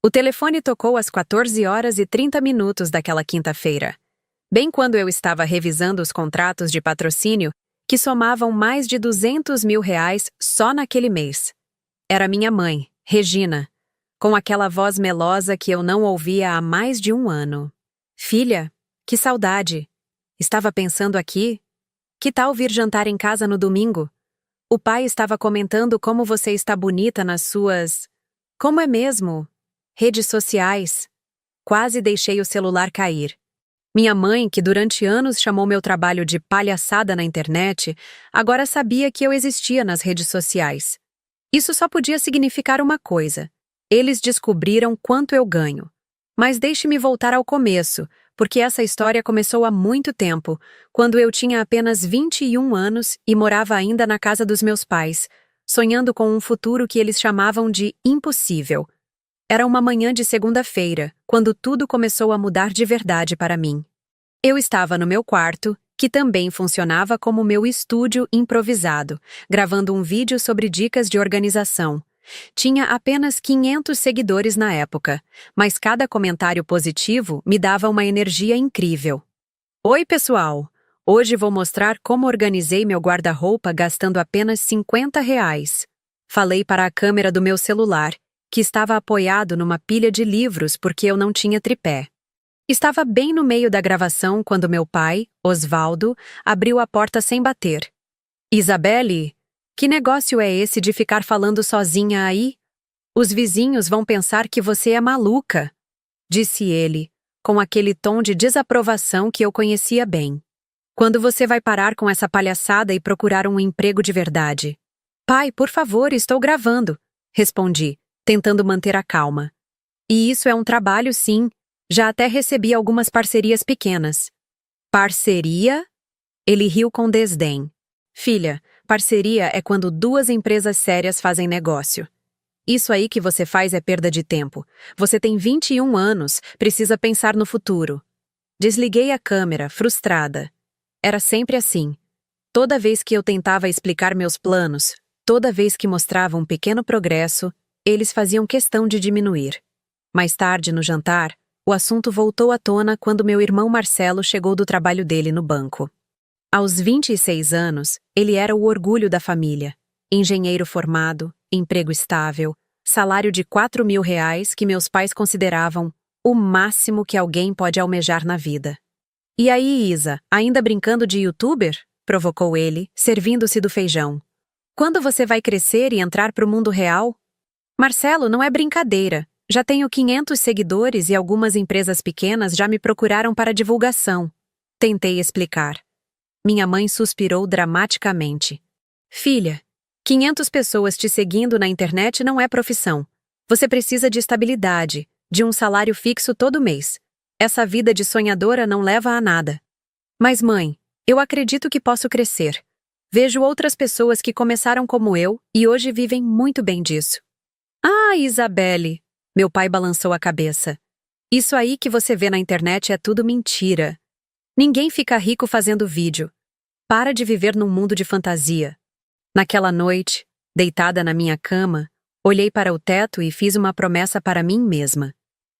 O telefone tocou às 14h30 daquela quinta-feira, bem quando eu estava revisando os contratos de patrocínio que somavam mais de R$ 200.000 só naquele mês. Era minha mãe, Regina, com aquela voz melosa que eu não ouvia há mais de um ano. Filha, que saudade! Estava pensando aqui. Que tal vir jantar em casa no domingo? O pai estava comentando como você está bonita nas suas... Como é mesmo? Redes sociais. Quase deixei o celular cair. Minha mãe, que durante anos chamou meu trabalho de palhaçada na internet, agora sabia que eu existia nas redes sociais. Isso só podia significar uma coisa. Eles descobriram quanto eu ganho. Mas deixe-me voltar ao começo, porque essa história começou há muito tempo, quando eu tinha apenas 21 anos e morava ainda na casa dos meus pais, sonhando com um futuro que eles chamavam de impossível. Era uma manhã de segunda-feira, quando tudo começou a mudar de verdade para mim. Eu estava no meu quarto, que também funcionava como meu estúdio improvisado, gravando um vídeo sobre dicas de organização. Tinha apenas 500 seguidores na época, mas cada comentário positivo me dava uma energia incrível. Oi, pessoal! Hoje vou mostrar como organizei meu guarda-roupa gastando apenas R$ 50. Falei para a câmera do meu celular, que estava apoiado numa pilha de livros porque eu não tinha tripé. Estava bem no meio da gravação quando meu pai, Osvaldo, abriu a porta sem bater. Isabelle, que negócio é esse de ficar falando sozinha aí? Os vizinhos vão pensar que você é maluca, disse ele, com aquele tom de desaprovação que eu conhecia bem. Quando você vai parar com essa palhaçada e procurar um emprego de verdade? Pai, por favor, estou gravando, respondi, tentando manter a calma. E isso é um trabalho, sim. Já até recebi algumas parcerias pequenas. Parceria? Ele riu com desdém. Filha, parceria é quando duas empresas sérias fazem negócio. Isso aí que você faz é perda de tempo. Você tem 21 anos, precisa pensar no futuro. Desliguei a câmera, frustrada. Era sempre assim. Toda vez que eu tentava explicar meus planos, toda vez que mostrava um pequeno progresso, eles faziam questão de diminuir. Mais tarde, no jantar, o assunto voltou à tona quando meu irmão Marcelo chegou do trabalho dele no banco. Aos 26 anos, ele era o orgulho da família. Engenheiro formado, emprego estável, salário de R$ 4.000 que meus pais consideravam o máximo que alguém pode almejar na vida. E aí, Isa, ainda brincando de youtuber? Provocou ele, servindo-se do feijão. Quando você vai crescer e entrar para o mundo real? Marcelo, não é brincadeira. Já tenho 500 seguidores e algumas empresas pequenas já me procuraram para divulgação. Tentei explicar. Minha mãe suspirou dramaticamente. Filha, 500 pessoas te seguindo na internet não é profissão. Você precisa de estabilidade, de um salário fixo todo mês. Essa vida de sonhadora não leva a nada. Mas mãe, eu acredito que posso crescer. Vejo outras pessoas que começaram como eu e hoje vivem muito bem disso. Ah, Isabelle! Meu pai balançou a cabeça. Isso aí que você vê na internet é tudo mentira. Ninguém fica rico fazendo vídeo. Para de viver num mundo de fantasia. Naquela noite, deitada na minha cama, olhei para o teto e fiz uma promessa para mim mesma.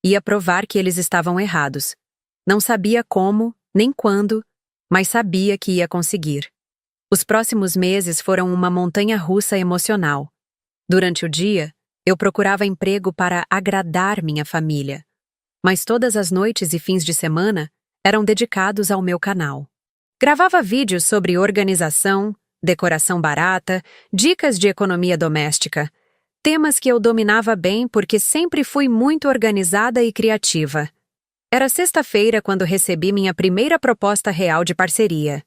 Ia provar que eles estavam errados. Não sabia como, nem quando, mas sabia que ia conseguir. Os próximos meses foram uma montanha-russa emocional. Durante o dia, eu procurava emprego para agradar minha família. Mas todas as noites e fins de semana eram dedicados ao meu canal. Gravava vídeos sobre organização, decoração barata, dicas de economia doméstica. Temas que eu dominava bem porque sempre fui muito organizada e criativa. Era sexta-feira quando recebi minha primeira proposta real de parceria.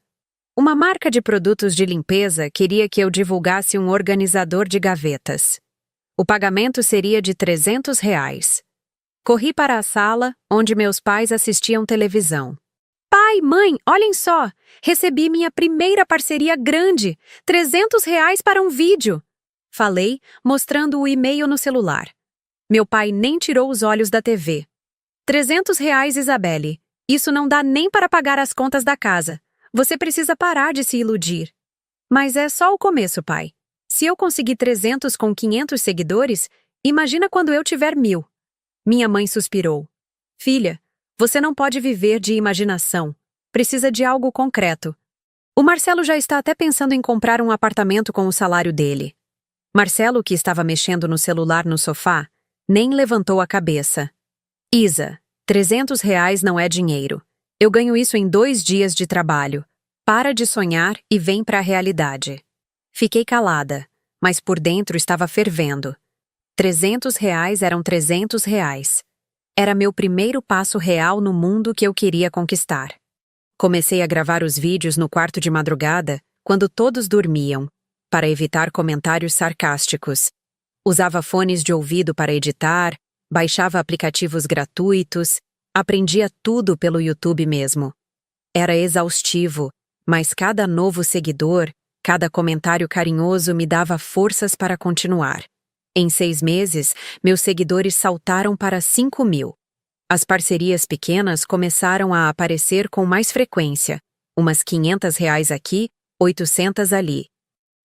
Uma marca de produtos de limpeza queria que eu divulgasse um organizador de gavetas. O pagamento seria de R$ 300. Corri para a sala, onde meus pais assistiam televisão. Pai, mãe, olhem só! Recebi minha primeira parceria grande! R$ 300 para um vídeo! Falei, mostrando o e-mail no celular. Meu pai nem tirou os olhos da TV. R$ 300, Isabelle. Isso não dá nem para pagar as contas da casa. Você precisa parar de se iludir. Mas é só o começo, pai. Se eu conseguir 300 com 500 seguidores, imagina quando eu tiver 1.000. Minha mãe suspirou. Filha, você não pode viver de imaginação. Precisa de algo concreto. O Marcelo já está até pensando em comprar um apartamento com o salário dele. Marcelo, que estava mexendo no celular no sofá, nem levantou a cabeça. Isa, R$ 300 não é dinheiro. Eu ganho isso em 2 dias de trabalho. Para de sonhar e vem para a realidade. Fiquei calada, mas por dentro estava fervendo. R$ 300 eram R$ 300. Era meu primeiro passo real no mundo que eu queria conquistar. Comecei a gravar os vídeos no quarto de madrugada, quando todos dormiam, para evitar comentários sarcásticos. Usava fones de ouvido para editar, baixava aplicativos gratuitos, aprendia tudo pelo YouTube mesmo. Era exaustivo, mas cada novo seguidor, cada comentário carinhoso me dava forças para continuar. Em 6 meses, meus seguidores saltaram para 5.000. As parcerias pequenas começaram a aparecer com mais frequência, umas R$ 500 aqui, 800 ali.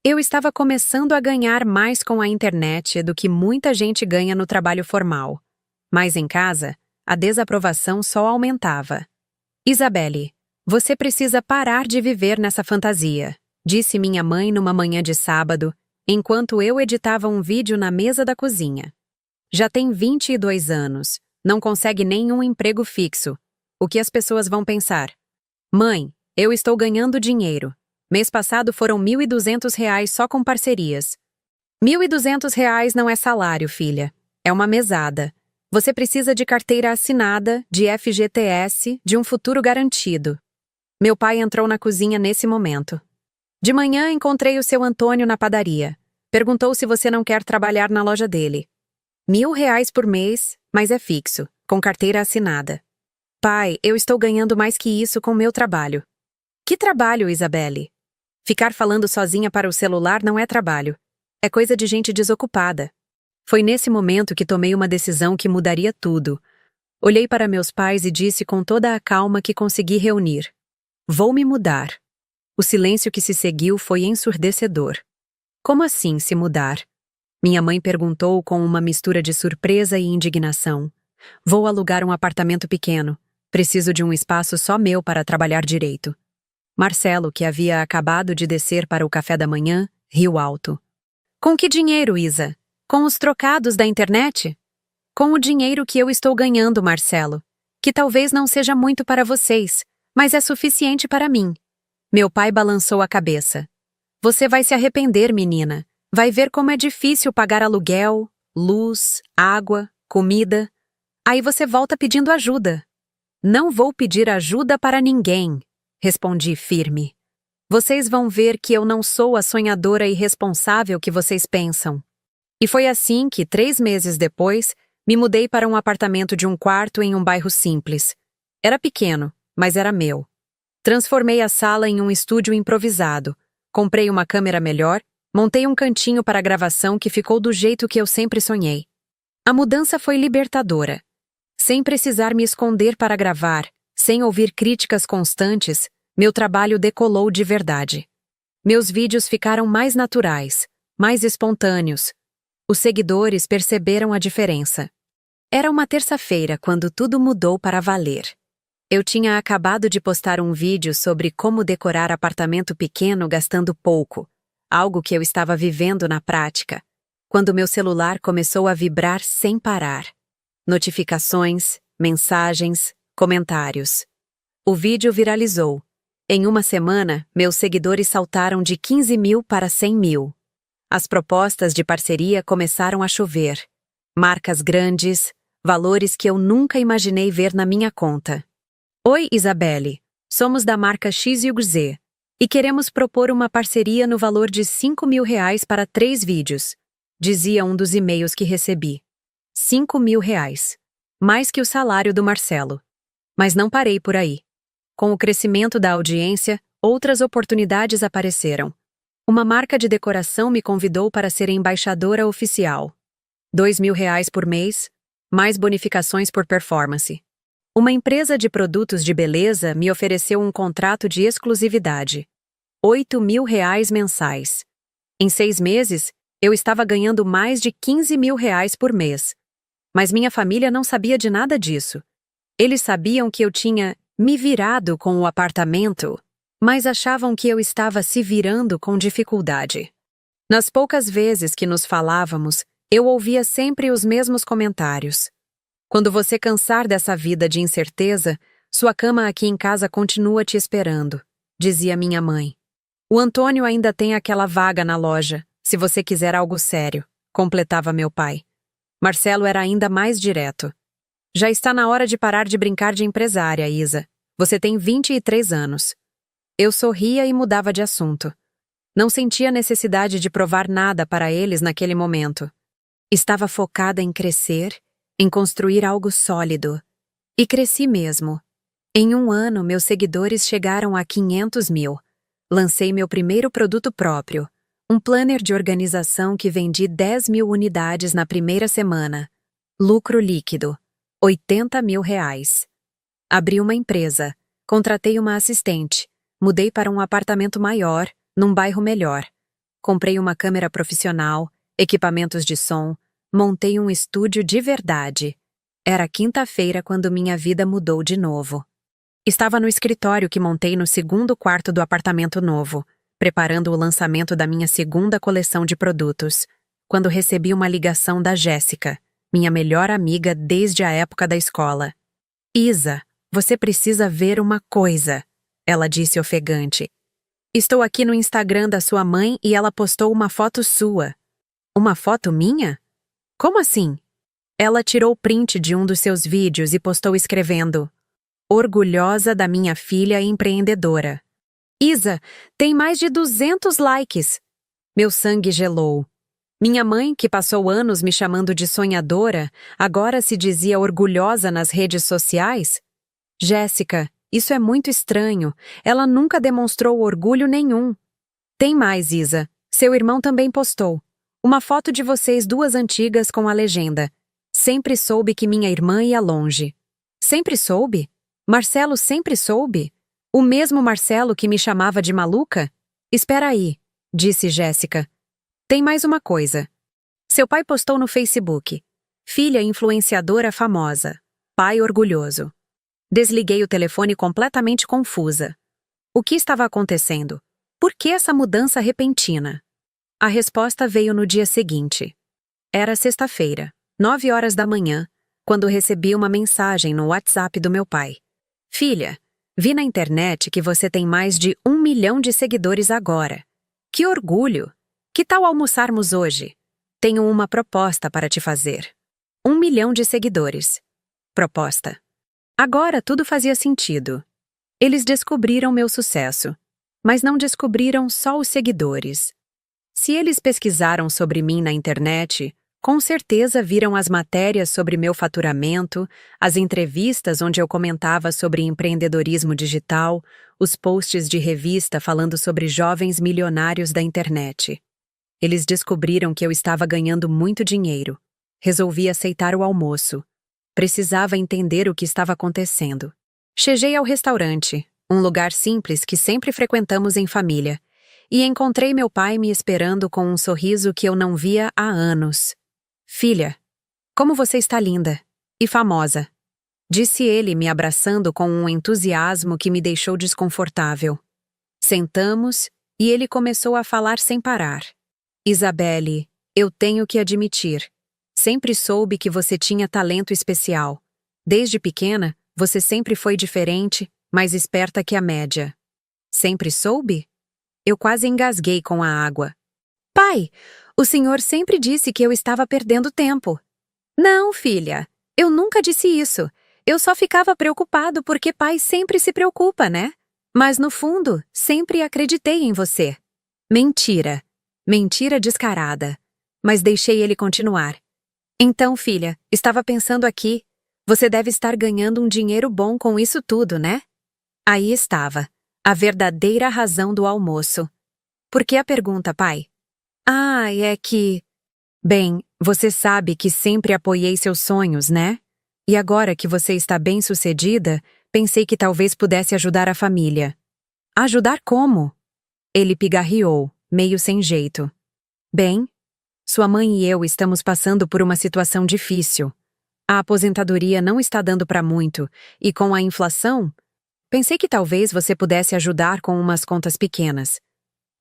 Eu estava começando a ganhar mais com a internet do que muita gente ganha no trabalho formal. Mas em casa, a desaprovação só aumentava. Isabelle, você precisa parar de viver nessa fantasia, disse minha mãe numa manhã de sábado, enquanto eu editava um vídeo na mesa da cozinha. Já tem 22 anos, não consegue nenhum emprego fixo. O que as pessoas vão pensar? Mãe, eu estou ganhando dinheiro. Mês passado foram R$ 1.200 só com parcerias. R$ 1.200 não é salário, filha. É uma mesada. Você precisa de carteira assinada, de FGTS, de um futuro garantido. Meu pai entrou na cozinha nesse momento. De manhã encontrei o seu Antônio na padaria. Perguntou se você não quer trabalhar na loja dele. R$ 1.000 por mês, mas é fixo, com carteira assinada. Pai, eu estou ganhando mais que isso com meu trabalho. Que trabalho, Isabelle? Ficar falando sozinha para o celular não é trabalho. É coisa de gente desocupada. Foi nesse momento que tomei uma decisão que mudaria tudo. Olhei para meus pais e disse com toda a calma que consegui reunir. Vou me mudar. O silêncio que se seguiu foi ensurdecedor. Como assim se mudar? Minha mãe perguntou com uma mistura de surpresa e indignação. Vou alugar um apartamento pequeno. Preciso de um espaço só meu para trabalhar direito. Marcelo, que havia acabado de descer para o café da manhã, riu alto. Com que dinheiro, Isa? Com os trocados da internet? Com o dinheiro que eu estou ganhando, Marcelo. Que talvez não seja muito para vocês, mas é suficiente para mim. Meu pai balançou a cabeça. Você vai se arrepender, menina. Vai ver como é difícil pagar aluguel, luz, água, comida. Aí você volta pedindo ajuda. Não vou pedir ajuda para ninguém, respondi firme. Vocês vão ver que eu não sou a sonhadora irresponsável que vocês pensam. E foi assim que, 3 meses depois, me mudei para um apartamento de um quarto em um bairro simples. Era pequeno, mas era meu. Transformei a sala em um estúdio improvisado. Comprei uma câmera melhor, montei um cantinho para gravação que ficou do jeito que eu sempre sonhei. A mudança foi libertadora. Sem precisar me esconder para gravar, sem ouvir críticas constantes, meu trabalho decolou de verdade. Meus vídeos ficaram mais naturais, mais espontâneos. Os seguidores perceberam a diferença. Era uma terça-feira quando tudo mudou para valer. Eu tinha acabado de postar um vídeo sobre como decorar apartamento pequeno gastando pouco, algo que eu estava vivendo na prática, quando meu celular começou a vibrar sem parar. Notificações, mensagens, comentários. O vídeo viralizou. Em uma semana, meus seguidores saltaram de 15.000 para 100.000. As propostas de parceria começaram a chover. Marcas grandes, valores que eu nunca imaginei ver na minha conta. Oi, Isabelle. Somos da marca XYZ e queremos propor uma parceria no valor de R$ 5.000 para 3 vídeos, dizia um dos e-mails que recebi. R$ 5.000. Mais que o salário do Marcelo. Mas não parei por aí. Com o crescimento da audiência, outras oportunidades apareceram. Uma marca de decoração me convidou para ser embaixadora oficial. R$ 2.000 por mês, mais bonificações por performance. Uma empresa de produtos de beleza me ofereceu um contrato de exclusividade. R$ 8.000 mensais. Em 6 meses, eu estava ganhando mais de R$ 15.000 por mês. Mas minha família não sabia de nada disso. Eles sabiam que eu tinha me virado com o apartamento, mas achavam que eu estava se virando com dificuldade. Nas poucas vezes que nos falávamos, eu ouvia sempre os mesmos comentários. Quando você cansar dessa vida de incerteza, sua cama aqui em casa continua te esperando, dizia minha mãe. O Antônio ainda tem aquela vaga na loja, se você quiser algo sério, completava meu pai. Marcelo era ainda mais direto. Já está na hora de parar de brincar de empresária, Isa. Você tem 23 anos. Eu sorria e mudava de assunto. Não sentia necessidade de provar nada para eles naquele momento. Estava focada em crescer, em construir algo sólido. E cresci mesmo. Em 1 ano, meus seguidores chegaram a 500 mil. Lancei meu primeiro produto próprio, um planner de organização que vendi 10 mil unidades na primeira semana. Lucro líquido, R$ 80 mil. Abri uma empresa, contratei uma assistente, mudei para um apartamento maior, num bairro melhor. Comprei uma câmera profissional, equipamentos de som, montei um estúdio de verdade. Era quinta-feira quando minha vida mudou de novo. Estava no escritório que montei no segundo quarto do apartamento novo, preparando o lançamento da minha segunda coleção de produtos, quando recebi uma ligação da Jéssica, minha melhor amiga desde a época da escola. Isa, você precisa ver uma coisa, ela disse ofegante. Estou aqui no Instagram da sua mãe e ela postou uma foto sua. Uma foto minha? Como assim? Ela tirou print de um dos seus vídeos e postou escrevendo: orgulhosa da minha filha empreendedora. Isa, tem mais de 200 likes. Meu sangue gelou. Minha mãe, que passou anos me chamando de sonhadora, agora se dizia orgulhosa nas redes sociais? Jéssica, isso é muito estranho. Ela nunca demonstrou orgulho nenhum. Tem mais, Isa. Seu irmão também postou. Uma foto de vocês duas antigas com a legenda: sempre soube que minha irmã ia longe. Sempre soube? Marcelo sempre soube? O mesmo Marcelo que me chamava de maluca? Espera aí, disse Jéssica. Tem mais uma coisa. Seu pai postou no Facebook: filha influenciadora famosa. Pai orgulhoso. Desliguei o telefone completamente confusa. O que estava acontecendo? Por que essa mudança repentina? A resposta veio no dia seguinte. Era sexta-feira, 9 horas da manhã, quando recebi uma mensagem no WhatsApp do meu pai. Filha, vi na internet que você tem mais de 1 milhão de seguidores agora. Que orgulho! Que tal almoçarmos hoje? Tenho uma proposta para te fazer. 1 milhão de seguidores. Proposta. Agora tudo fazia sentido. Eles descobriram meu sucesso, mas não descobriram só os seguidores. Se eles pesquisaram sobre mim na internet, com certeza viram as matérias sobre meu faturamento, as entrevistas onde eu comentava sobre empreendedorismo digital, os posts de revista falando sobre jovens milionários da internet. Eles descobriram que eu estava ganhando muito dinheiro. Resolvi aceitar o almoço. Precisava entender o que estava acontecendo. Cheguei ao restaurante, um lugar simples que sempre frequentamos em família, e encontrei meu pai me esperando com um sorriso que eu não via há anos. Filha, como você está linda e famosa, disse ele me abraçando com um entusiasmo que me deixou desconfortável. Sentamos e ele começou a falar sem parar. Isabelle, eu tenho que admitir, sempre soube que você tinha talento especial. Desde pequena, você sempre foi diferente, mais esperta que a média. Sempre soube? Eu quase engasguei com a água. Pai, o senhor sempre disse que eu estava perdendo tempo. Não, filha, eu nunca disse isso. Eu só ficava preocupado porque pai sempre se preocupa, né? Mas no fundo, sempre acreditei em você. Mentira. Mentira descarada. Mas deixei ele continuar. Então, filha, estava pensando aqui. Você deve estar ganhando um dinheiro bom com isso tudo, né? Aí estava. A verdadeira razão do almoço. Por que a pergunta, pai? Ah, é que... Bem, você sabe que sempre apoiei seus sonhos, né? E agora que você está bem-sucedida, pensei que talvez pudesse ajudar a família. Ajudar como? Ele pigarreou, meio sem jeito. Bem, sua mãe e eu estamos passando por uma situação difícil. A aposentadoria não está dando para muito, e com a inflação, pensei que talvez você pudesse ajudar com umas contas pequenas.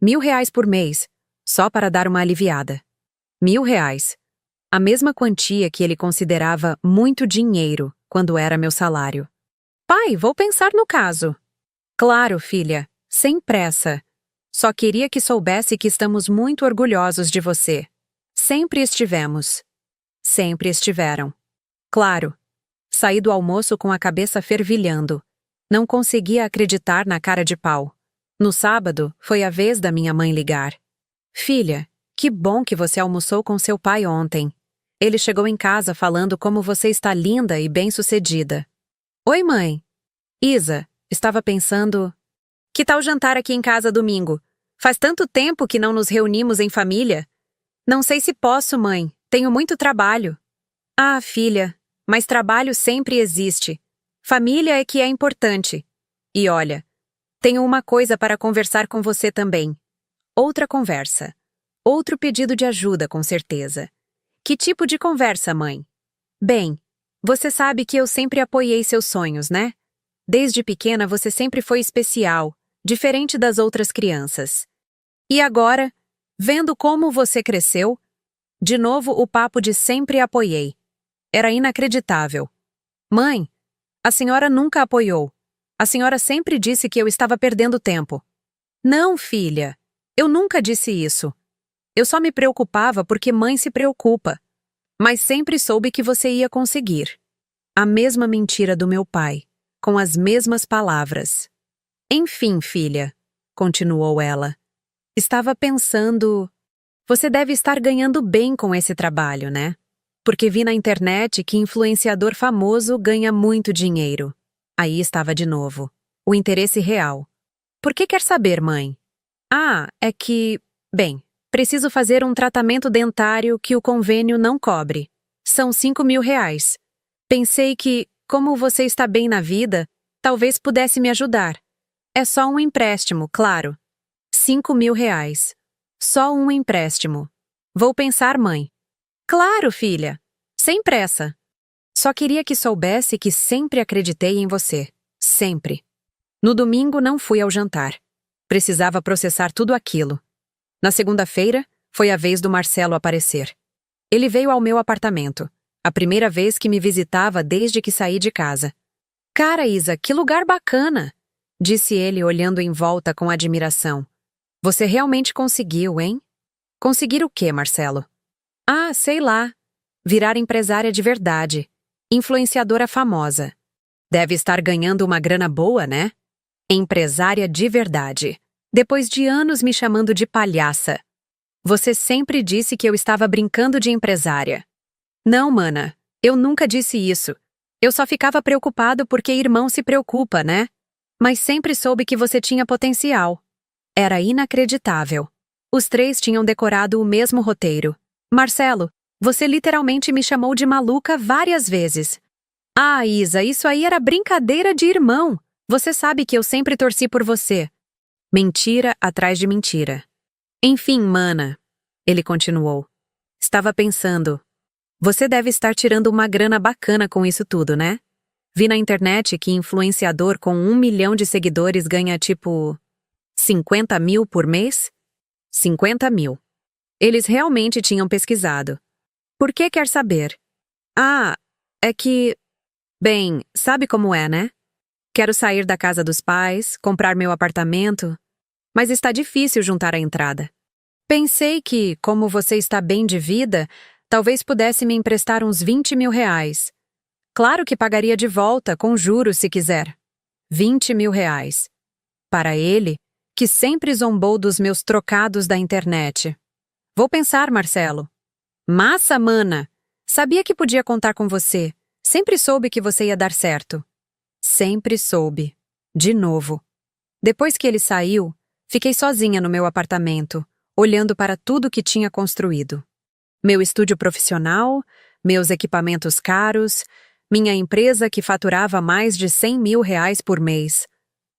R$ 1.000 por mês, só para dar uma aliviada. R$ 1.000. A mesma quantia que ele considerava muito dinheiro quando era meu salário. Pai, vou pensar no caso. Claro, filha, sem pressa. Só queria que soubesse que estamos muito orgulhosos de você. Sempre estivemos. Sempre estiveram. Claro. Saí do almoço com a cabeça fervilhando. Não conseguia acreditar na cara de pau. No sábado, foi a vez da minha mãe ligar. Filha, que bom que você almoçou com seu pai ontem. Ele chegou em casa falando como você está linda e bem-sucedida. Oi, mãe. Isa, estava pensando... Que tal jantar aqui em casa domingo? Faz tanto tempo que não nos reunimos em família. Não sei se posso, mãe. Tenho muito trabalho. Ah, filha, mas trabalho sempre existe. Família é que é importante. E olha, tenho uma coisa para conversar com você também. Outra conversa. Outro pedido de ajuda, com certeza. Que tipo de conversa, mãe? Bem, você sabe que eu sempre apoiei seus sonhos, né? Desde pequena você sempre foi especial, diferente das outras crianças. E agora, vendo como você cresceu, de novo o papo de sempre apoiei. Era inacreditável. Mãe, a senhora nunca apoiou. A senhora sempre disse que eu estava perdendo tempo. Não, filha, eu nunca disse isso. Eu só me preocupava porque mãe se preocupa. Mas sempre soube que você ia conseguir. A mesma mentira do meu pai, com as mesmas palavras. Enfim, filha, continuou ela. Estava pensando... Você deve estar ganhando bem com esse trabalho, né? Porque vi na internet que influenciador famoso ganha muito dinheiro. Aí estava de novo. O interesse real. Por que quer saber, mãe? Ah, é que... Bem, preciso fazer um tratamento dentário que o convênio não cobre. São R$ 5.000. Pensei que, como você está bem na vida, talvez pudesse me ajudar. É só um empréstimo, claro. R$ 5.000. Só um empréstimo. Vou pensar, mãe. Claro, filha. Sem pressa. Só queria que soubesse que sempre acreditei em você. Sempre. No domingo não fui ao jantar. Precisava processar tudo aquilo. Na segunda-feira, foi a vez do Marcelo aparecer. Ele veio ao meu apartamento. A primeira vez que me visitava desde que saí de casa. Cara, Isa, que lugar bacana! Disse ele olhando em volta com admiração. Você realmente conseguiu, hein? Conseguir o quê, Marcelo? Ah, sei lá. Virar empresária de verdade. Influenciadora famosa. Deve estar ganhando uma grana boa, né? Empresária de verdade. Depois de anos me chamando de palhaça. Você sempre disse que eu estava brincando de empresária. Não, mana. Eu nunca disse isso. Eu só ficava preocupado porque irmão se preocupa, né? Mas sempre soube que você tinha potencial. Era inacreditável. Os três tinham decorado o mesmo roteiro. Marcelo, você literalmente me chamou de maluca várias vezes. Ah, Isa, isso aí era brincadeira de irmão. Você sabe que eu sempre torci por você. Mentira atrás de mentira. Enfim, mana, ele continuou. Estava pensando. Você deve estar tirando uma grana bacana com isso tudo, né? Vi na internet que influenciador com 1 milhão de seguidores ganha tipo 50 mil por mês? 50 mil. Eles realmente tinham pesquisado. Por que quer saber? Ah, é que... Bem, sabe como é, né? Quero sair da casa dos pais, comprar meu apartamento, mas está difícil juntar a entrada. Pensei que, como você está bem de vida, talvez pudesse me emprestar uns R$ 20.000. Claro que pagaria de volta, com juros se quiser. R$ 20.000. Para ele, que sempre zombou dos meus trocados da internet. Vou pensar, Marcelo. Massa, mana! Sabia que podia contar com você. Sempre soube que você ia dar certo. Sempre soube. De novo. Depois que ele saiu, fiquei sozinha no meu apartamento, olhando para tudo que tinha construído. Meu estúdio profissional, meus equipamentos caros, minha empresa que faturava mais de R$ 100.000 por mês.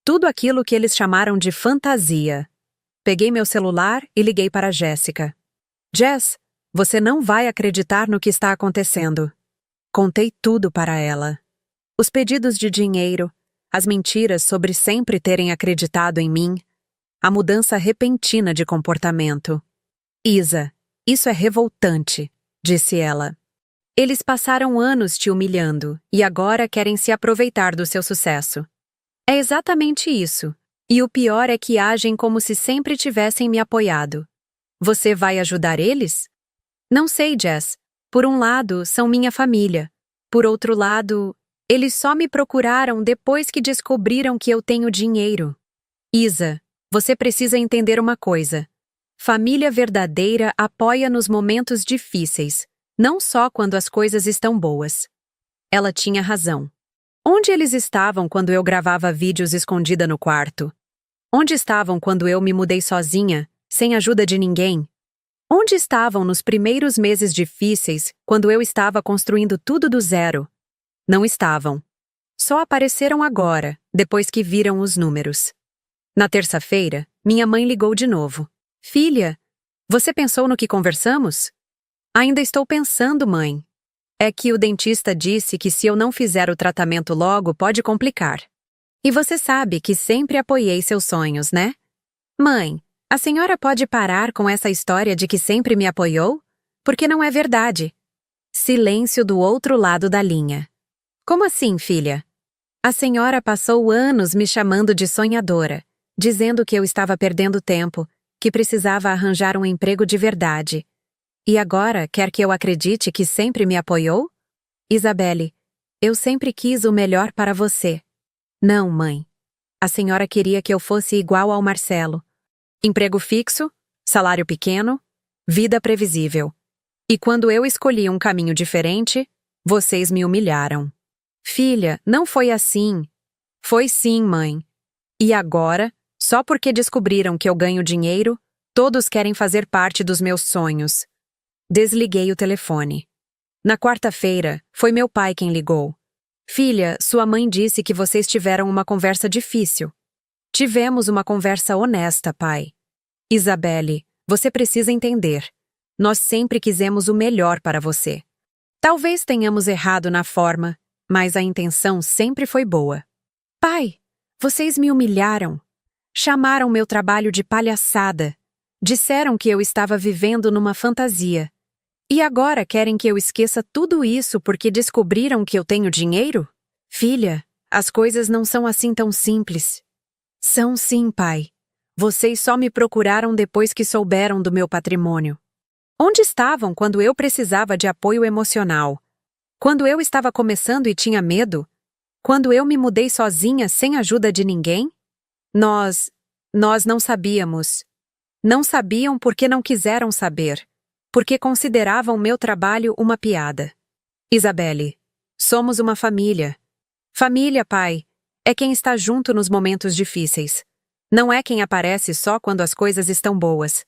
Tudo aquilo que eles chamaram de fantasia. Peguei meu celular e liguei para Jéssica. Jess, você não vai acreditar no que está acontecendo. Contei tudo para ela. Os pedidos de dinheiro, as mentiras sobre sempre terem acreditado em mim, a mudança repentina de comportamento. Isa, isso é revoltante, disse ela. Eles passaram anos te humilhando e agora querem se aproveitar do seu sucesso. É exatamente isso. E o pior é que agem como se sempre tivessem me apoiado. Você vai ajudar eles? Não sei, Jess. Por um lado, são minha família. Por outro lado, eles só me procuraram depois que descobriram que eu tenho dinheiro. Isa, você precisa entender uma coisa. Família verdadeira apoia nos momentos difíceis, não só quando as coisas estão boas. Ela tinha razão. Onde eles estavam quando eu gravava vídeos escondida no quarto? Onde estavam quando eu me mudei sozinha, sem ajuda de ninguém? Onde estavam nos primeiros meses difíceis, quando eu estava construindo tudo do zero? Não estavam. Só apareceram agora, depois que viram os números. Na terça-feira, minha mãe ligou de novo. Filha, você pensou no que conversamos? Ainda estou pensando, mãe. É que o dentista disse que se eu não fizer o tratamento logo, pode complicar. E você sabe que sempre apoiei seus sonhos, né? Mãe, a senhora pode parar com essa história de que sempre me apoiou? Porque não é verdade. Silêncio do outro lado da linha. Como assim, filha? A senhora passou anos me chamando de sonhadora, dizendo que eu estava perdendo tempo, que precisava arranjar um emprego de verdade. E agora quer que eu acredite que sempre me apoiou? Isabelle, eu sempre quis o melhor para você. Não, mãe. A senhora queria que eu fosse igual ao Marcelo. Emprego fixo, salário pequeno, vida previsível. E quando eu escolhi um caminho diferente, vocês me humilharam. Filha, não foi assim. Foi sim, mãe. E agora, só porque descobriram que eu ganho dinheiro, todos querem fazer parte dos meus sonhos. Desliguei o telefone. Na quarta-feira, foi meu pai quem ligou. Filha, sua mãe disse que vocês tiveram uma conversa difícil. Tivemos uma conversa honesta, pai. Isabelle, você precisa entender. Nós sempre quisemos o melhor para você. Talvez tenhamos errado na forma, mas a intenção sempre foi boa. Pai, vocês me humilharam. Chamaram meu trabalho de palhaçada. Disseram que eu estava vivendo numa fantasia. E agora querem que eu esqueça tudo isso porque descobriram que eu tenho dinheiro? Filha, as coisas não são assim tão simples. São sim, pai. Vocês só me procuraram depois que souberam do meu patrimônio. Onde estavam quando eu precisava de apoio emocional? Quando eu estava começando e tinha medo? Quando eu me mudei sozinha sem ajuda de ninguém? Nós não sabíamos. Não sabiam porque não quiseram saber. Porque consideravam meu trabalho uma piada. Isabelle, somos uma família. Família, pai, é quem está junto nos momentos difíceis. Não é quem aparece só quando as coisas estão boas.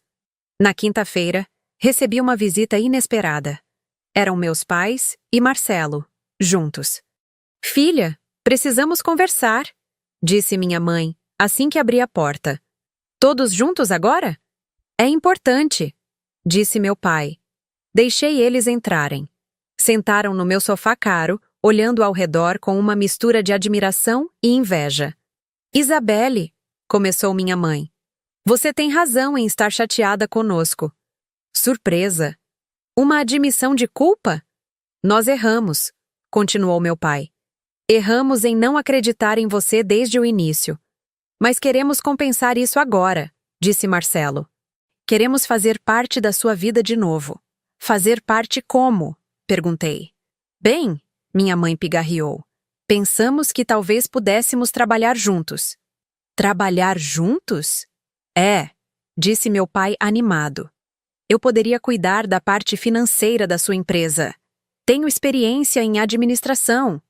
Na quinta-feira, recebi uma visita inesperada. Eram meus pais e Marcelo, juntos. Filha, precisamos conversar, disse minha mãe, assim que abri a porta. Todos juntos agora? É importante, disse meu pai. Deixei eles entrarem. Sentaram no meu sofá caro, olhando ao redor com uma mistura de admiração e inveja. Isabelle, começou minha mãe. Você tem razão em estar chateada conosco. Surpresa. Uma admissão de culpa? Nós erramos, continuou meu pai. Erramos em não acreditar em você desde o início. Mas queremos compensar isso agora, disse Marcelo. Queremos fazer parte da sua vida de novo. Fazer parte como? Perguntei. Bem, minha mãe pigarreou. Pensamos que talvez pudéssemos trabalhar juntos. Trabalhar juntos? É, disse meu pai animado. Eu poderia cuidar da parte financeira da sua empresa. Tenho experiência em administração.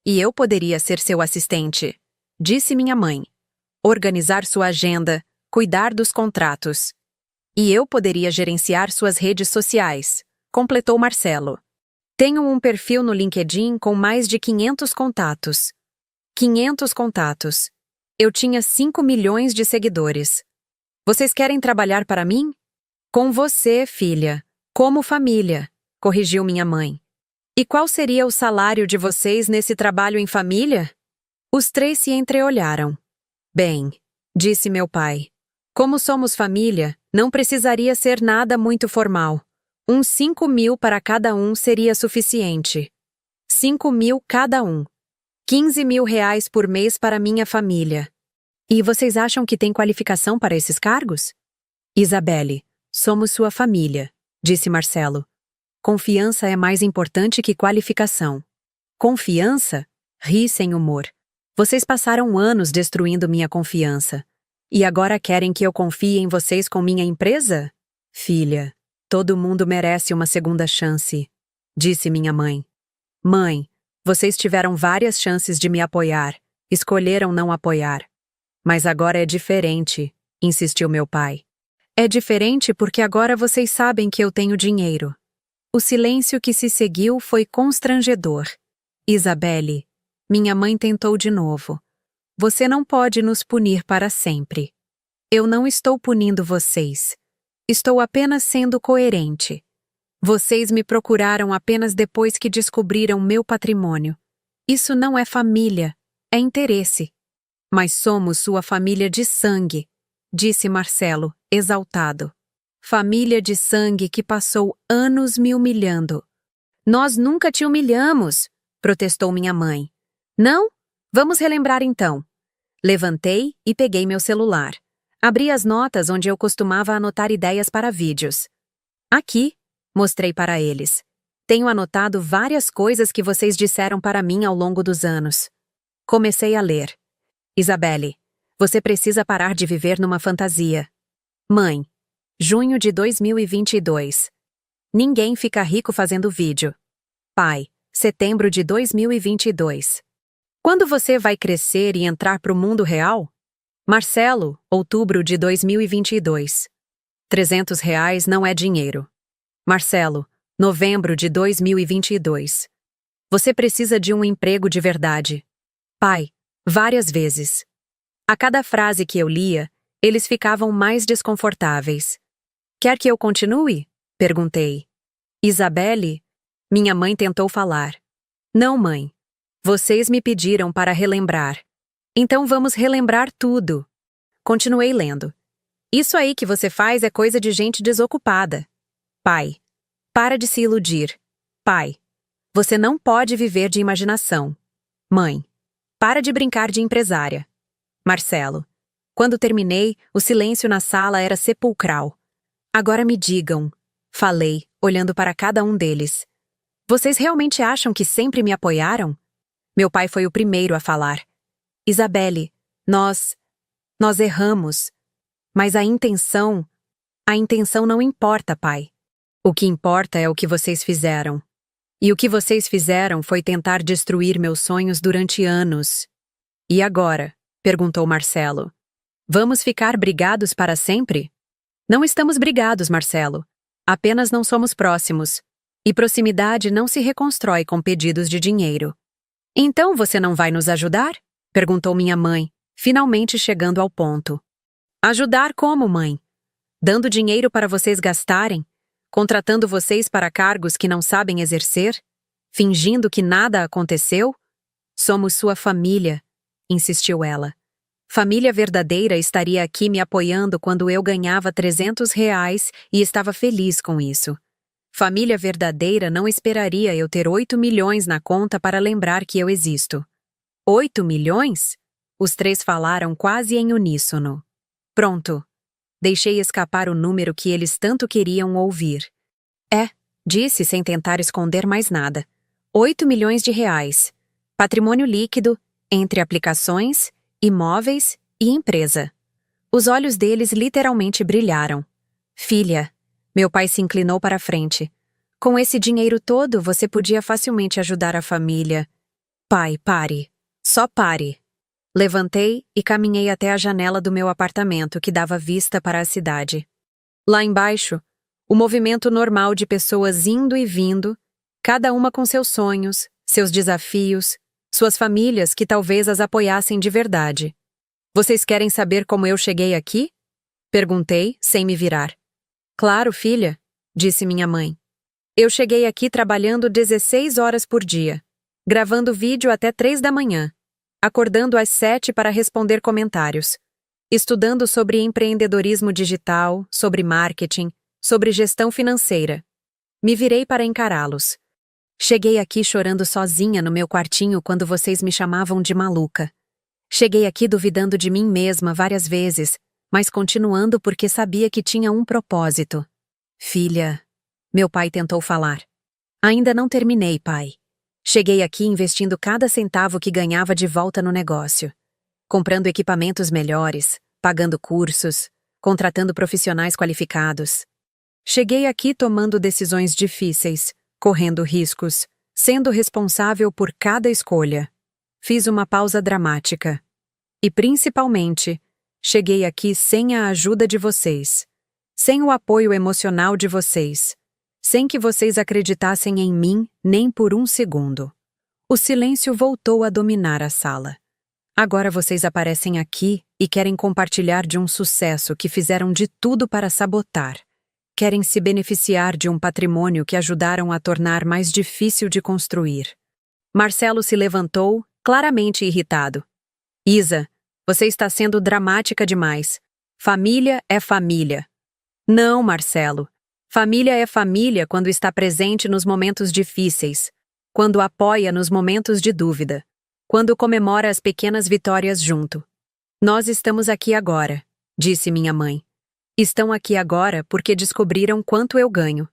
E eu poderia ser seu assistente, disse minha mãe. Organizar sua agenda, cuidar dos contratos. E eu poderia gerenciar suas redes sociais, completou Marcelo. Tenho um perfil no LinkedIn com mais de 500 contatos. 500 contatos. Eu tinha 5 milhões de seguidores. Vocês querem trabalhar para mim? Com você, filha. Como família, corrigiu minha mãe. E qual seria o salário de vocês nesse trabalho em família? Os três se entreolharam. Bem, disse meu pai. Como somos família, não precisaria ser nada muito formal. Uns 5.000 para cada um seria suficiente. 5.000 cada um. 15.000 reais por mês para minha família. E vocês acham que tem qualificação para esses cargos? Isabelle, somos sua família, disse Marcelo. Confiança é mais importante que qualificação. Confiança? Ri sem humor. Vocês passaram anos destruindo minha confiança. E agora querem que eu confie em vocês com minha empresa? Filha, todo mundo merece uma segunda chance, disse minha mãe. Mãe, vocês tiveram várias chances de me apoiar. Escolheram não apoiar. Mas agora é diferente, insistiu meu pai. É diferente porque agora vocês sabem que eu tenho dinheiro. O silêncio que se seguiu foi constrangedor. Isabelle, minha mãe tentou de novo. Você não pode nos punir para sempre. Eu não estou punindo vocês. Estou apenas sendo coerente. Vocês me procuraram apenas depois que descobriram meu patrimônio. Isso não é família, é interesse. Mas somos sua família de sangue, disse Marcelo, exaltado. Família de sangue que passou anos me humilhando. Nós nunca te humilhamos, protestou minha mãe. Não? Vamos relembrar então. Levantei e peguei meu celular. Abri as notas onde eu costumava anotar ideias para vídeos. Aqui, mostrei para eles. Tenho anotado várias coisas que vocês disseram para mim ao longo dos anos. Comecei a ler. Isabelle, você precisa parar de viver numa fantasia. Mãe, junho de 2022. Ninguém fica rico fazendo vídeo. Pai, setembro de 2022. Quando você vai crescer e entrar pro mundo real? Marcelo, outubro de 2022. R$ 300 não é dinheiro. Marcelo, novembro de 2022. Você precisa de um emprego de verdade. Pai, várias vezes. A cada frase que eu lia, eles ficavam mais desconfortáveis. Quer que eu continue? Perguntei. Isabelle? Minha mãe tentou falar. Não, mãe. Vocês me pediram para relembrar. Então vamos relembrar tudo. Continuei lendo. Isso aí que você faz é coisa de gente desocupada. Pai, para de se iludir. Pai, você não pode viver de imaginação. Mãe, para de brincar de empresária. Marcelo, quando terminei, o silêncio na sala era sepulcral. Agora me digam, falei, olhando para cada um deles. Vocês realmente acham que sempre me apoiaram? Meu pai foi o primeiro a falar. Isabelle, nós erramos. Mas a intenção não importa, pai. O que importa é o que vocês fizeram. E o que vocês fizeram foi tentar destruir meus sonhos durante anos. E agora? Perguntou Marcelo. Vamos ficar brigados para sempre? Não estamos brigados, Marcelo. Apenas não somos próximos. E proximidade não se reconstrói com pedidos de dinheiro. Então você não vai nos ajudar? Perguntou minha mãe, finalmente chegando ao ponto. Ajudar como, mãe? Dando dinheiro para vocês gastarem? Contratando vocês para cargos que não sabem exercer? Fingindo que nada aconteceu? Somos sua família, insistiu ela. Família verdadeira estaria aqui me apoiando quando eu ganhava R$ 300 e estava feliz com isso. Família verdadeira não esperaria eu ter 8 milhões na conta para lembrar que eu existo. 8 milhões? Os três falaram quase em uníssono. Pronto. Deixei escapar o número que eles tanto queriam ouvir. Disse sem tentar esconder mais nada. 8 milhões de reais. Patrimônio líquido, entre aplicações, imóveis e empresa. Os olhos deles literalmente brilharam. Filha, meu pai se inclinou para a frente. Com esse dinheiro todo, você podia facilmente ajudar a família. Pai, pare. Só pare. Levantei e caminhei até a janela do meu apartamento que dava vista para a cidade. Lá embaixo, o movimento normal de pessoas indo e vindo, cada uma com seus sonhos, seus desafios, suas famílias que talvez as apoiassem de verdade. Vocês querem saber como eu cheguei aqui? Perguntei, sem me virar. Claro, filha, disse minha mãe. Eu cheguei aqui trabalhando 16 horas por dia, gravando vídeo até 3 da manhã, acordando às 7 para responder comentários, estudando sobre empreendedorismo digital, sobre marketing, sobre gestão financeira. Me virei para encará-los. Cheguei aqui chorando sozinha no meu quartinho quando vocês me chamavam de maluca. Cheguei aqui duvidando de mim mesma várias vezes, mas continuando porque sabia que tinha um propósito. Filha, meu pai tentou falar. Ainda não terminei, pai. Cheguei aqui investindo cada centavo que ganhava de volta no negócio. Comprando equipamentos melhores, pagando cursos, contratando profissionais qualificados. Cheguei aqui tomando decisões difíceis, correndo riscos, sendo responsável por cada escolha. Fiz uma pausa dramática. E, principalmente, cheguei aqui sem a ajuda de vocês, sem o apoio emocional de vocês, sem que vocês acreditassem em mim nem por um segundo. O silêncio voltou a dominar a sala. Agora vocês aparecem aqui e querem compartilhar de um sucesso que fizeram de tudo para sabotar. Querem se beneficiar de um patrimônio que ajudaram a tornar mais difícil de construir. Marcelo se levantou, claramente irritado. Isa, você está sendo dramática demais. Família é família. Não, Marcelo. Família é família quando está presente nos momentos difíceis, quando apoia nos momentos de dúvida, quando comemora as pequenas vitórias junto. Nós estamos aqui agora, disse minha mãe. Estão aqui agora porque descobriram quanto eu ganho.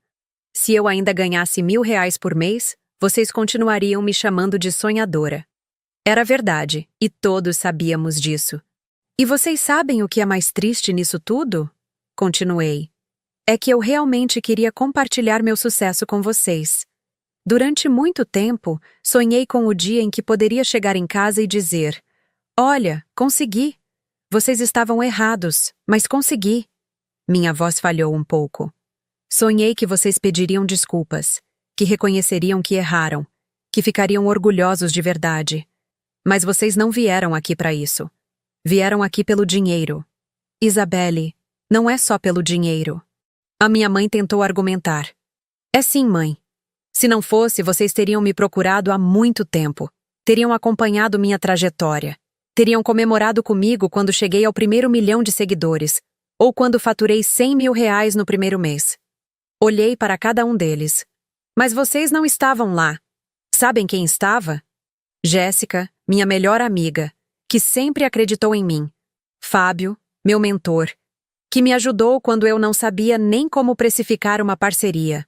Se eu ainda ganhasse R$ 1.000 por mês, vocês continuariam me chamando de sonhadora. Era verdade, e todos sabíamos disso. E vocês sabem o que é mais triste nisso tudo? Continuei. É que eu realmente queria compartilhar meu sucesso com vocês. Durante muito tempo, sonhei com o dia em que poderia chegar em casa e dizer: Olha, consegui. Vocês estavam errados, mas consegui. Minha voz falhou um pouco. Sonhei que vocês pediriam desculpas, que reconheceriam que erraram, que ficariam orgulhosos de verdade. Mas vocês não vieram aqui para isso. Vieram aqui pelo dinheiro. Isabelle, não é só pelo dinheiro. A minha mãe tentou argumentar. É sim, mãe. Se não fosse, vocês teriam me procurado há muito tempo. Teriam acompanhado minha trajetória. Teriam comemorado comigo quando cheguei ao primeiro 1.000.000 de seguidores, ou quando faturei R$ 100.000 no primeiro mês. Olhei para cada um deles. Mas vocês não estavam lá. Sabem quem estava? Jéssica, minha melhor amiga, que sempre acreditou em mim. Fábio, meu mentor, que me ajudou quando eu não sabia nem como precificar uma parceria.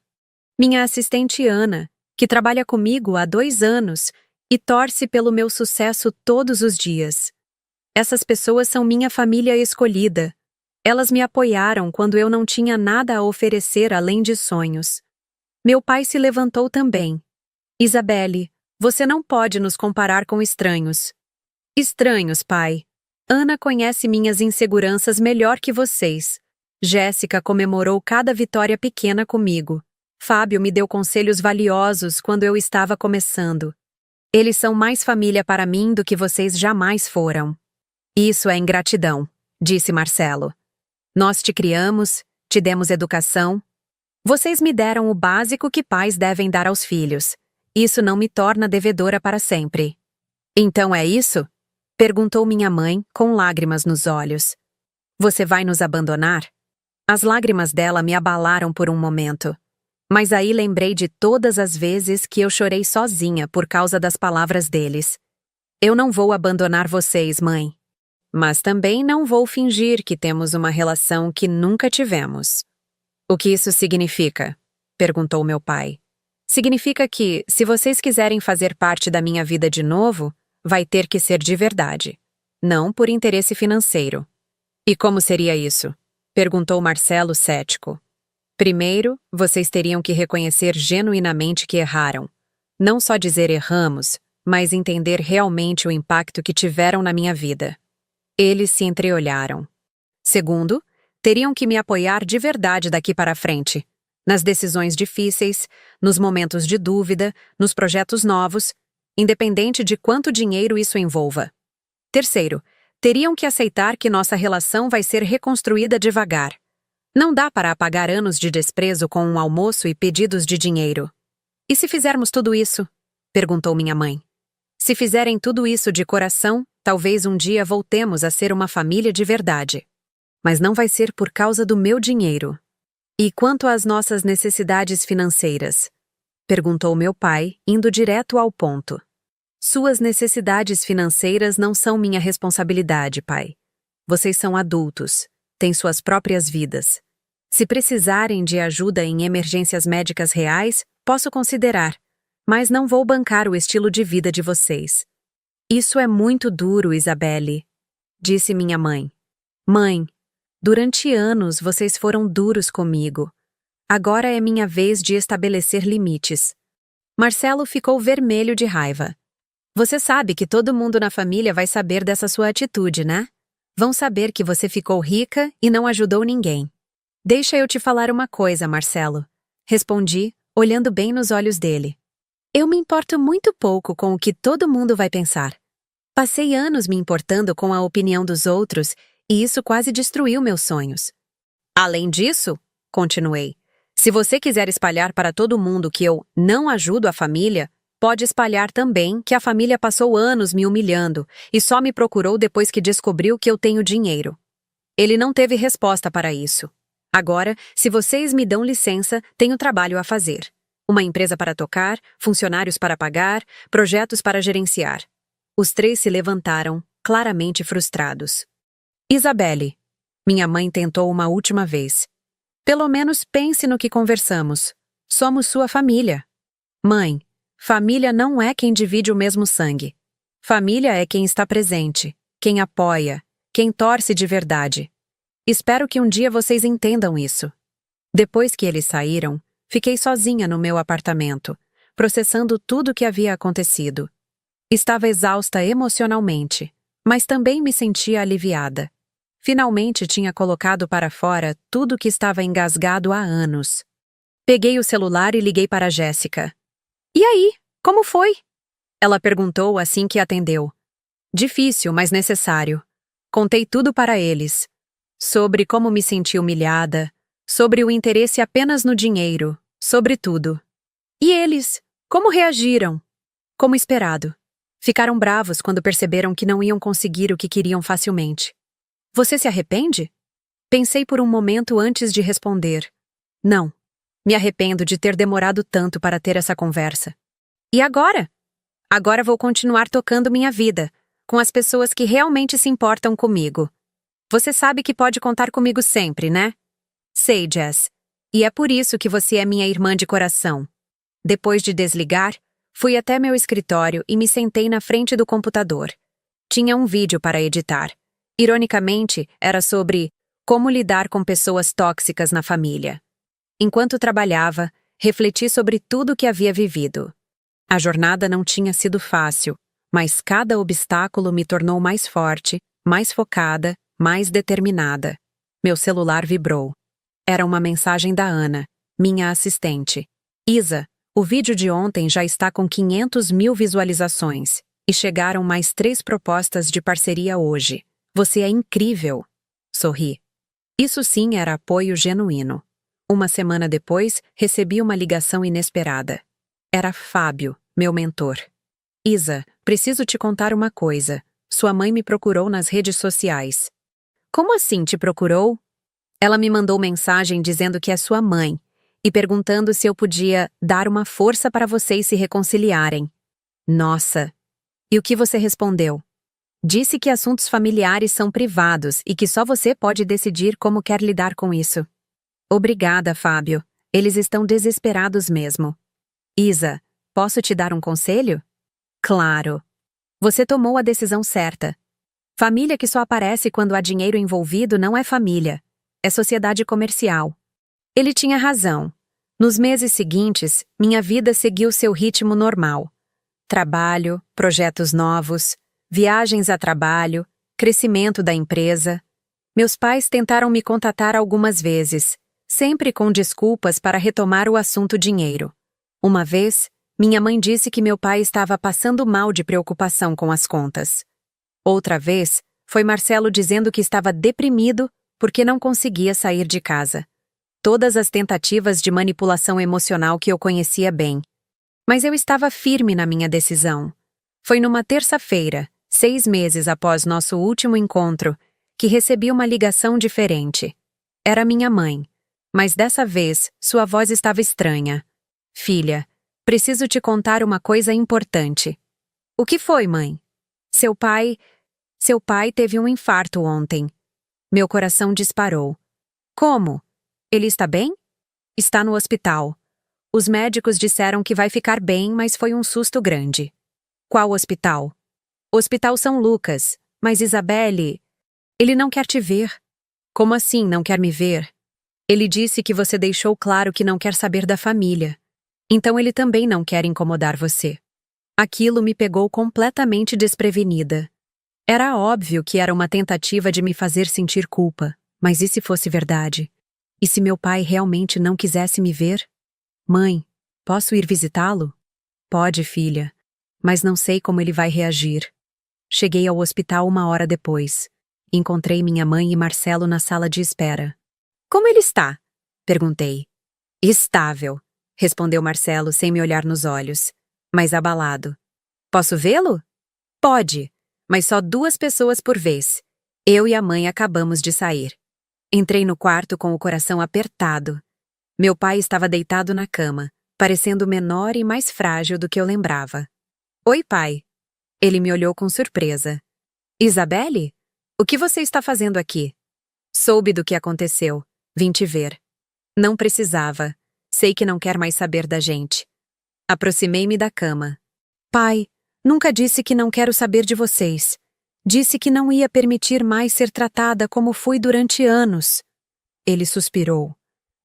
Minha assistente Ana, que trabalha comigo há 2 anos e torce pelo meu sucesso todos os dias. Essas pessoas são minha família escolhida. Elas me apoiaram quando eu não tinha nada a oferecer além de sonhos. Meu pai se levantou também. Isabelle, você não pode nos comparar com estranhos. Estranhos, pai. Ana conhece minhas inseguranças melhor que vocês. Jéssica comemorou cada vitória pequena comigo. Fábio me deu conselhos valiosos quando eu estava começando. Eles são mais família para mim do que vocês jamais foram. Isso é ingratidão, disse Marcelo. Nós te criamos, te demos educação. Vocês me deram o básico que pais devem dar aos filhos. Isso não me torna devedora para sempre. Então é isso? Perguntou minha mãe, com lágrimas nos olhos. Você vai nos abandonar? As lágrimas dela me abalaram por um momento. Mas aí lembrei de todas as vezes que eu chorei sozinha por causa das palavras deles. Eu não vou abandonar vocês, mãe. Mas também não vou fingir que temos uma relação que nunca tivemos. O que isso significa? Perguntou meu pai. Significa que, se vocês quiserem fazer parte da minha vida de novo, vai ter que ser de verdade, não por interesse financeiro. E como seria isso? Perguntou Marcelo cético. Primeiro, vocês teriam que reconhecer genuinamente que erraram. Não só dizer erramos, mas entender realmente o impacto que tiveram na minha vida. Eles se entreolharam. Segundo, teriam que me apoiar de verdade daqui para frente. Nas decisões difíceis, nos momentos de dúvida, nos projetos novos, independente de quanto dinheiro isso envolva. Terceiro, teriam que aceitar que nossa relação vai ser reconstruída devagar. Não dá para apagar anos de desprezo com um almoço e pedidos de dinheiro. E se fizermos tudo isso? Perguntou minha mãe. Se fizerem tudo isso de coração, talvez um dia voltemos a ser uma família de verdade. Mas não vai ser por causa do meu dinheiro. E quanto às nossas necessidades financeiras? Perguntou meu pai, indo direto ao ponto. Suas necessidades financeiras não são minha responsabilidade, pai. Vocês são adultos, têm suas próprias vidas. Se precisarem de ajuda em emergências médicas reais, posso considerar, mas não vou bancar o estilo de vida de vocês. Isso é muito duro, Isabelle, disse minha mãe. Mãe, durante anos vocês foram duros comigo. Agora é minha vez de estabelecer limites. Marcelo ficou vermelho de raiva. Você sabe que todo mundo na família vai saber dessa sua atitude, né? Vão saber que você ficou rica e não ajudou ninguém. Deixa eu te falar uma coisa, Marcelo. Respondi, olhando bem nos olhos dele. Eu me importo muito pouco com o que todo mundo vai pensar. Passei anos me importando com a opinião dos outros e isso quase destruiu meus sonhos. Além disso, continuei, se você quiser espalhar para todo mundo que eu não ajudo a família, pode espalhar também que a família passou anos me humilhando e só me procurou depois que descobriu que eu tenho dinheiro. Ele não teve resposta para isso. Agora, se vocês me dão licença, tenho trabalho a fazer. Uma empresa para tocar, funcionários para pagar, projetos para gerenciar. Os três se levantaram, claramente frustrados. Isabelle, minha mãe tentou uma última vez. Pelo menos pense no que conversamos. Somos sua família. Mãe, família não é quem divide o mesmo sangue. Família é quem está presente, quem apoia, quem torce de verdade. Espero que um dia vocês entendam isso. Depois que eles saíram, fiquei sozinha no meu apartamento, processando tudo o que havia acontecido. Estava exausta emocionalmente, mas também me sentia aliviada. Finalmente tinha colocado para fora tudo que estava engasgado há anos. Peguei o celular e liguei para Jéssica. E aí, como foi? Ela perguntou assim que atendeu. Difícil, mas necessário. Contei tudo para eles. Sobre como me senti humilhada, sobre o interesse apenas no dinheiro, sobre tudo. E eles? Como reagiram? Como esperado. Ficaram bravos quando perceberam que não iam conseguir o que queriam facilmente. Você se arrepende? Pensei por um momento antes de responder. Não. Me arrependo de ter demorado tanto para ter essa conversa. E agora? Agora vou continuar tocando minha vida, com as pessoas que realmente se importam comigo. Você sabe que pode contar comigo sempre, né? Sei, Jess. E é por isso que você é minha irmã de coração. Depois de desligar, fui até meu escritório e me sentei na frente do computador. Tinha um vídeo para editar. Ironicamente, era sobre como lidar com pessoas tóxicas na família. Enquanto trabalhava, refleti sobre tudo o que havia vivido. A jornada não tinha sido fácil, mas cada obstáculo me tornou mais forte, mais focada, mais determinada. Meu celular vibrou. Era uma mensagem da Ana, minha assistente. Isa, o vídeo de ontem já está com 500 mil visualizações e chegaram mais 3 propostas de parceria hoje. Você é incrível. Sorri. Isso sim era apoio genuíno. Uma semana depois, recebi uma ligação inesperada. Era Fábio, meu mentor. Isa, preciso te contar uma coisa. Sua mãe me procurou nas redes sociais. Como assim te procurou? Ela me mandou mensagem dizendo que é sua mãe e perguntando se eu podia dar uma força para vocês se reconciliarem. Nossa! E o que você respondeu? Disse que assuntos familiares são privados e que só você pode decidir como quer lidar com isso. Obrigada, Fábio. Eles estão desesperados mesmo. Isa, posso te dar um conselho? Claro. Você tomou a decisão certa. Família que só aparece quando há dinheiro envolvido não é família. É sociedade comercial. Ele tinha razão. Nos meses seguintes, minha vida seguiu seu ritmo normal. Trabalho, projetos novos, viagens a trabalho, crescimento da empresa. Meus pais tentaram me contatar algumas vezes, sempre com desculpas para retomar o assunto dinheiro. Uma vez, minha mãe disse que meu pai estava passando mal de preocupação com as contas. Outra vez, foi Marcelo dizendo que estava deprimido porque não conseguia sair de casa. Todas as tentativas de manipulação emocional que eu conhecia bem. Mas eu estava firme na minha decisão. Foi numa terça-feira, 6 meses após nosso último encontro, que recebi uma ligação diferente. Era minha mãe, mas dessa vez sua voz estava estranha. Filha, preciso te contar uma coisa importante. O que foi, mãe? Seu pai teve um infarto ontem. Meu coração disparou. Como? Ele está bem? Está no hospital. Os médicos disseram que vai ficar bem, mas foi um susto grande. Qual hospital? Hospital São Lucas. Mas Isabelle... Ele não quer te ver. Como assim não quer me ver? Ele disse que você deixou claro que não quer saber da família. Então ele também não quer incomodar você. Aquilo me pegou completamente desprevenida. Era óbvio que era uma tentativa de me fazer sentir culpa, mas e se fosse verdade? E se meu pai realmente não quisesse me ver? Mãe, posso ir visitá-lo? Pode, filha, mas não sei como ele vai reagir. Cheguei ao hospital 1 hora depois. Encontrei minha mãe e Marcelo na sala de espera. Como ele está? Perguntei. Estável, respondeu Marcelo sem me olhar nos olhos, mas abalado. Posso vê-lo? Pode, mas só 2 pessoas por vez. Eu e a mãe acabamos de sair. Entrei no quarto com o coração apertado. Meu pai estava deitado na cama, parecendo menor e mais frágil do que eu lembrava. Oi, pai. Ele me olhou com surpresa. Isabelle? O que você está fazendo aqui? Soube do que aconteceu. Vim te ver. Não precisava. Sei que não quer mais saber da gente. Aproximei-me da cama. Pai, nunca disse que não quero saber de vocês. Disse que não ia permitir mais ser tratada como fui durante anos. Ele suspirou.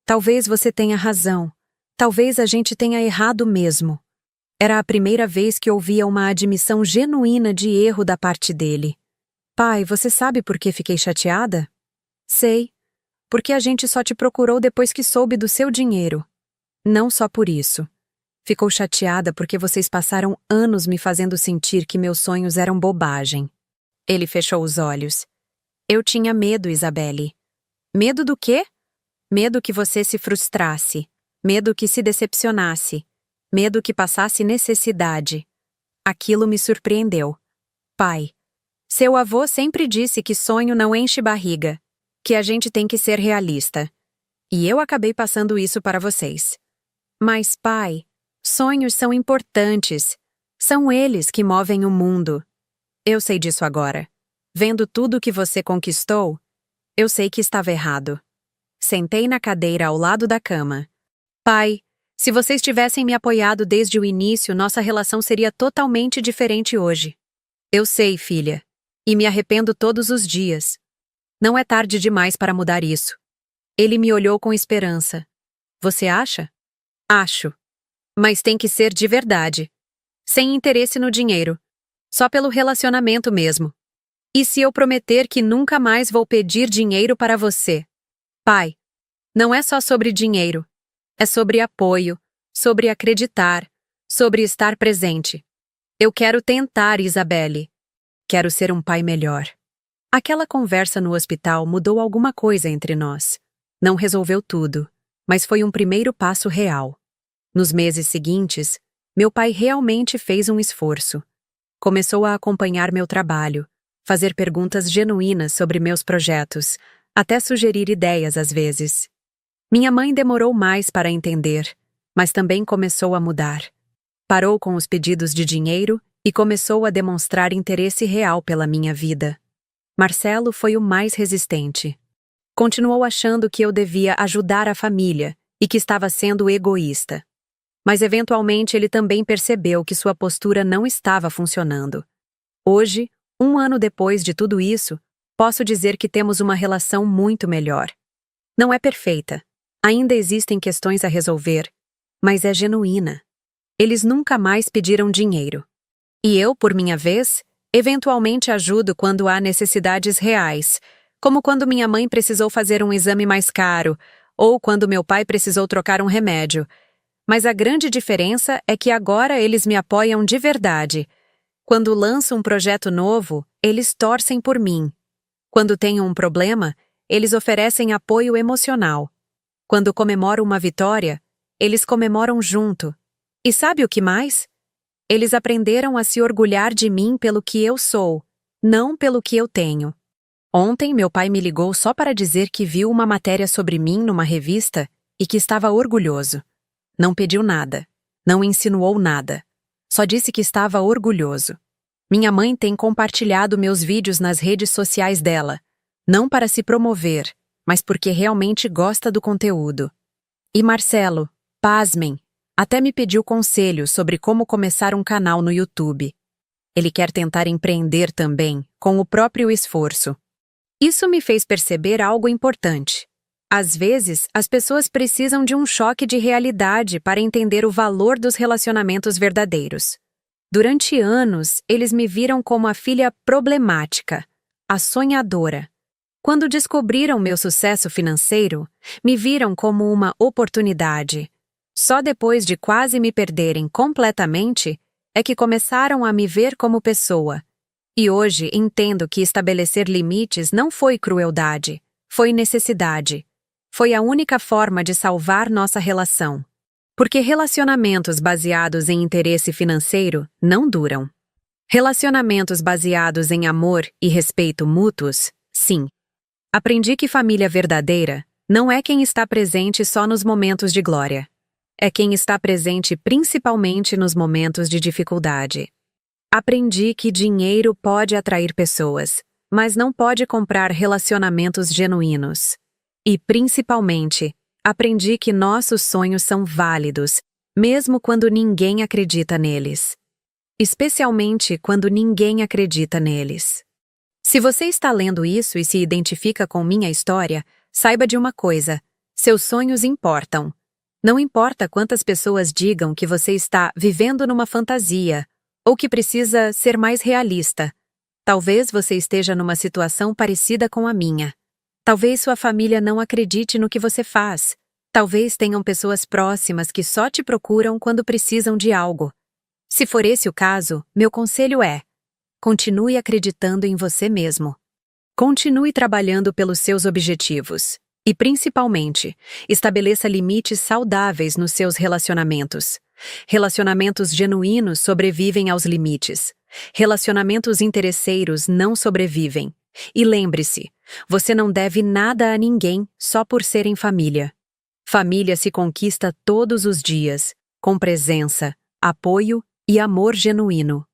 Talvez você tenha razão. Talvez a gente tenha errado mesmo. Era a primeira vez que ouvia uma admissão genuína de erro da parte dele. Pai, você sabe por que fiquei chateada? Sei. Porque a gente só te procurou depois que soube do seu dinheiro. Não só por isso. Ficou chateada porque vocês passaram anos me fazendo sentir que meus sonhos eram bobagem. Ele fechou os olhos. Eu tinha medo, Isabelle. Medo do quê? Medo que você se frustrasse. Medo que se decepcionasse. Medo que passasse necessidade. Aquilo me surpreendeu. Pai, seu avô sempre disse que sonho não enche barriga, que a gente tem que ser realista. E eu acabei passando isso para vocês. Mas, pai, sonhos são importantes. São eles que movem o mundo. Eu sei disso agora. Vendo tudo que você conquistou, eu sei que estava errado. Sentei na cadeira ao lado da cama. Pai, se vocês tivessem me apoiado desde o início, nossa relação seria totalmente diferente hoje. Eu sei, filha. E me arrependo todos os dias. Não é tarde demais para mudar isso. Ele me olhou com esperança. Você acha? Acho. Mas tem que ser de verdade. Sem interesse no dinheiro. Só pelo relacionamento mesmo. E se eu prometer que nunca mais vou pedir dinheiro para você? Pai, não é só sobre dinheiro. É sobre apoio, sobre acreditar, sobre estar presente. Eu quero tentar, Isabelle. Quero ser um pai melhor. Aquela conversa no hospital mudou alguma coisa entre nós. Não resolveu tudo, mas foi um primeiro passo real. Nos meses seguintes, meu pai realmente fez um esforço. Começou a acompanhar meu trabalho, fazer perguntas genuínas sobre meus projetos, até sugerir ideias às vezes. Minha mãe demorou mais para entender, mas também começou a mudar. Parou com os pedidos de dinheiro e começou a demonstrar interesse real pela minha vida. Marcelo foi o mais resistente. Continuou achando que eu devia ajudar a família e que estava sendo egoísta. Mas eventualmente ele também percebeu que sua postura não estava funcionando. Hoje, 1 ano depois de tudo isso, posso dizer que temos uma relação muito melhor. Não é perfeita. Ainda existem questões a resolver, mas é genuína. Eles nunca mais pediram dinheiro. E eu, por minha vez, eventualmente ajudo quando há necessidades reais, como quando minha mãe precisou fazer um exame mais caro, ou quando meu pai precisou trocar um remédio. Mas a grande diferença é que agora eles me apoiam de verdade. Quando lanço um projeto novo, eles torcem por mim. Quando tenho um problema, eles oferecem apoio emocional. Quando comemoro uma vitória, eles comemoram junto. E sabe o que mais? Eles aprenderam a se orgulhar de mim pelo que eu sou, não pelo que eu tenho. Ontem, meu pai me ligou só para dizer que viu uma matéria sobre mim numa revista e que estava orgulhoso. Não pediu nada, não insinuou nada. Só disse que estava orgulhoso. Minha mãe tem compartilhado meus vídeos nas redes sociais dela, não para se promover, mas porque realmente gosta do conteúdo. E Marcelo, pasmem, até me pediu conselhos sobre como começar um canal no YouTube. Ele quer tentar empreender também, com o próprio esforço. Isso me fez perceber algo importante. Às vezes, as pessoas precisam de um choque de realidade para entender o valor dos relacionamentos verdadeiros. Durante anos, eles me viram como a filha problemática, a sonhadora. Quando descobriram meu sucesso financeiro, me viram como uma oportunidade. Só depois de quase me perderem completamente, é que começaram a me ver como pessoa. E hoje entendo que estabelecer limites não foi crueldade, foi necessidade. Foi a única forma de salvar nossa relação. Porque relacionamentos baseados em interesse financeiro não duram. Relacionamentos baseados em amor e respeito mútuos, sim. Aprendi que família verdadeira não é quem está presente só nos momentos de glória. É quem está presente principalmente nos momentos de dificuldade. Aprendi que dinheiro pode atrair pessoas, mas não pode comprar relacionamentos genuínos. E, principalmente, aprendi que nossos sonhos são válidos, mesmo quando ninguém acredita neles. Especialmente quando ninguém acredita neles. Se você está lendo isso e se identifica com minha história, saiba de uma coisa: seus sonhos importam. Não importa quantas pessoas digam que você está vivendo numa fantasia, ou que precisa ser mais realista. Talvez você esteja numa situação parecida com a minha. Talvez sua família não acredite no que você faz. Talvez tenham pessoas próximas que só te procuram quando precisam de algo. Se for esse o caso, meu conselho é: continue acreditando em você mesmo. Continue trabalhando pelos seus objetivos. E, principalmente, estabeleça limites saudáveis nos seus relacionamentos. Relacionamentos genuínos sobrevivem aos limites. Relacionamentos interesseiros não sobrevivem. E lembre-se, você não deve nada a ninguém só por serem família. Família se conquista todos os dias, com presença, apoio e amor genuíno.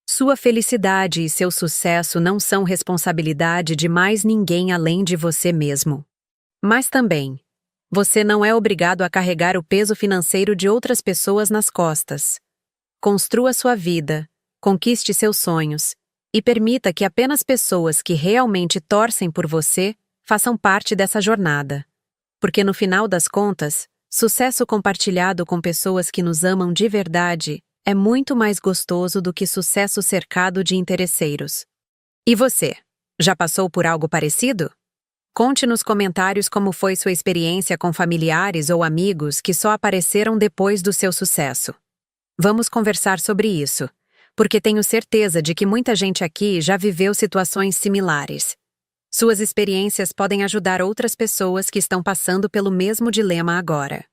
Sua felicidade e seu sucesso não são responsabilidade de mais ninguém além de você mesmo. Mas também, você não é obrigado a carregar o peso financeiro de outras pessoas nas costas. Construa sua vida, conquiste seus sonhos e permita que apenas pessoas que realmente torcem por você façam parte dessa jornada. Porque no final das contas, sucesso compartilhado com pessoas que nos amam de verdade é muito mais gostoso do que sucesso cercado de interesseiros. E você, já passou por algo parecido? Conte nos comentários como foi sua experiência com familiares ou amigos que só apareceram depois do seu sucesso. Vamos conversar sobre isso, porque tenho certeza de que muita gente aqui já viveu situações similares. Suas experiências podem ajudar outras pessoas que estão passando pelo mesmo dilema agora.